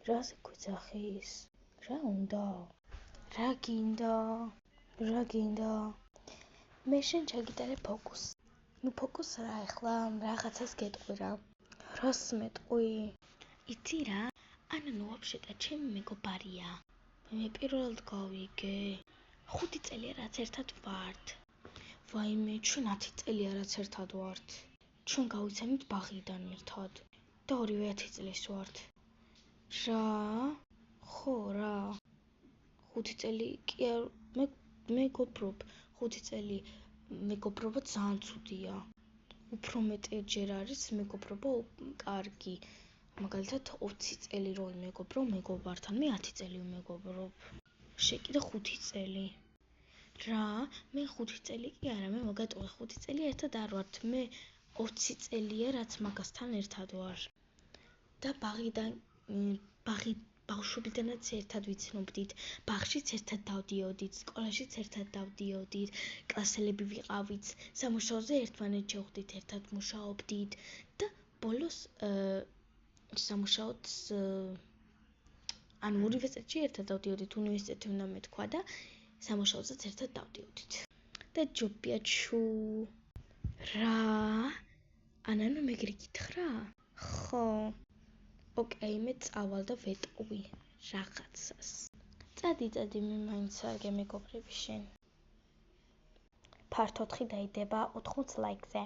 რაზე გვიძახის? რა უნდა? რა გინდა? მე შენ ჩაგიტარე ფოკუსს. ნუ ფოკუს რა ახლა, რაღაცას გეტყვი რა. რას მეტყვი? იცი რა? ნუ ვაფშეტა ჩემი მეგობარია. მე პირველად გავიგე. 5 წელია რაც ერთად ვართ. ვაიმე, ჩვენ 10 წელია რაც ერთად ვართ. ჩვენ გავიცემით ბაღიდან ერთად. და ორივე 10 წლის ვართ. რა? ხო რა. 5 წელი კი არ მეგობრობ. 5 წელი მეგობრობა ძალიან ცუდია. უფრო მეტჯერ არის მეგობრობა კარგი. მაგალითად 20 წელი რო იმეგობრო მეგობართან, მე 10 წელი ვიმეგობრობ. შე კიდე 5 წელი. რა? მე 5 წელი კი არა, მე მოგატყვი 5 წელი ერთად არ ვართ. მე 20 წელია რაც მაგასთან ერთად ვარ. და ბავშვობიდანაც ერთად ვიცნობდით, ბაღშიც ერთად დავდიოდით, სკოლაშიც ერთად დავდიოდით, კლასელები ვიყავით, სამუშაოზე ერთმანეთს შევხვდით, ერთად მუშაობდით და ბოლოს სამუშაოც უნივერსიტეტში ერთად დავდიოდით, უნივერსიტეტი უნდა მეთქვა და სამუშაოზეც ერთად დავდიოდით. და ჯობია ჩუ. რა? ნუ მეგრი გითხრა? ხო. ოკეი, მე წავალ და ვეტყვი რაღაცას. წადი, მე მაინც არ გემეგობრები შენ. Part 4 დაიდება 80 ლაიქზე.